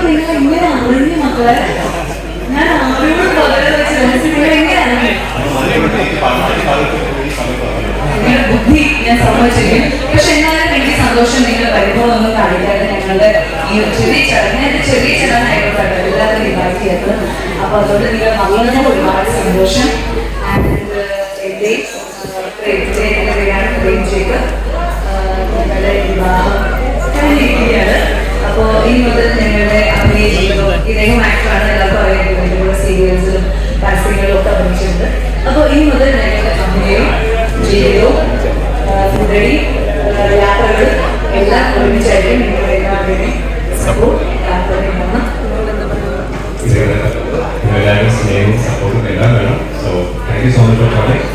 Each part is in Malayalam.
നിങ്ങൾ ഇങ്ങനെ അറിഞ്ഞു മക്കളെ, ഞാൻ ആരോടും വളരെ എങ്ങനെയാണ് ബുദ്ധി ഞാൻ സമ്മതിച്ചിരിക്കും. പക്ഷെ എന്നാലും എനിക്ക് സന്തോഷം നിങ്ങൾ പരിഭവം ഒന്നും കാണിക്കാതെ ഞങ്ങളുടെ ഈ ചെറിയ ചടങ്ങായിക്കോട്ടെ എല്ലാവരും ഇൻവൈറ്റ് ചെയ്തത്. അപ്പൊ അതുകൊണ്ട് നിങ്ങൾ വന്നതിന് ഒരുപാട് സന്തോഷം. ഞങ്ങളുടെ വിവാഹം കഴിഞ്ഞിരിക്കുകയാണ്. അപ്പോ ഇനി മുതൽ ഞങ്ങളുടെ അഭിനയ ജീവിതം, ഇദ്ദേഹം ആക്ടറാണ്, എല്ലാവർക്കും അറിയാം, സീരിയൽസിലും പരസ്യങ്ങളിലും ഒക്കെ അഭിനയിച്ചിട്ടുണ്ട്. അപ്പോൾ ഇനി മുതൽ ഞങ്ങളുടെ അഭിനയവും ജീവിതവും ഫുഡടി യാത്രകളും എല്ലാം ഒരുമിച്ചായിരിക്കും. നിങ്ങളുടെ എല്ലാവരുടെയും സപ്പോർട്ട് യാത്രയുണ്ടെന്ന് എല്ലാവരും സ്നേഹവും സപ്പോർട്ടും എല്ലാം വേണം. So thank you so much for coming.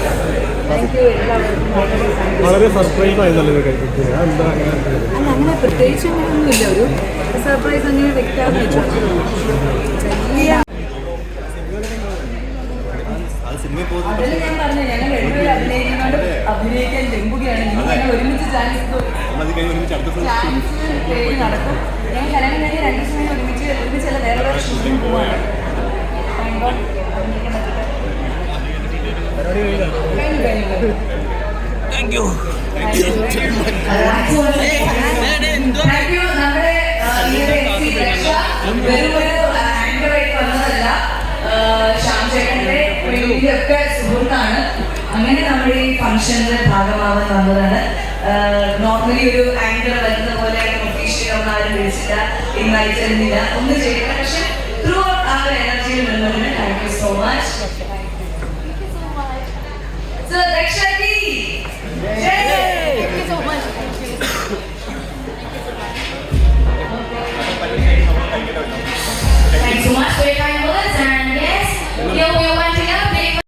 വളരെ സർപ്രൈസ് ആയിരുന്നല്ലോ അല്ല, അങ്ങനെ പ്രത്യേകിച്ച് അങ്ങനെയൊന്നുമില്ല. ഒരു സർപ്രൈസ് അങ്ങനെ വെക്കാന്ന് വെച്ചാൽ അതിൽ ഞാൻ പറഞ്ഞു ഞങ്ങൾ രണ്ടുപേരും അഭിനയിക്കാൻ വെമ്പുകയാണ്. ഞങ്ങൾ ഒരുമിച്ച് ചാൻസ് പേര് നടക്കും. ഞാൻ കല്യാണം കഴിഞ്ഞ് 2 ദിവസം ഒരുമിച്ചല്ല വേറെ വേറെ ഷൂട്ടിന് പോവാണ്. Thank you. ശ്യാംചേട്ടന്റെ ഒക്കെ സുഹൃത്താണ്. അങ്ങനെ നമ്മുടെ ഈ ഫംഗ്ഷന്റെ ഭാഗമാവാൻ വന്നതാണ്. നോർമലി ഒരു ആങ്കർ വരുന്ന പോലെ ഒഫീഷ്യൽ ആരും വിളിച്ചില്ല, ഇൻവൈറ്റ് ചെയ്യുന്നില്ല, ഒന്നും ചെയ്തില്ല. പക്ഷെ ത്രൂ ഔട്ട് ആ ഒരു എനർജിയിൽ നിന്നതിന് thank you so much. So, Rakshaki! Jai!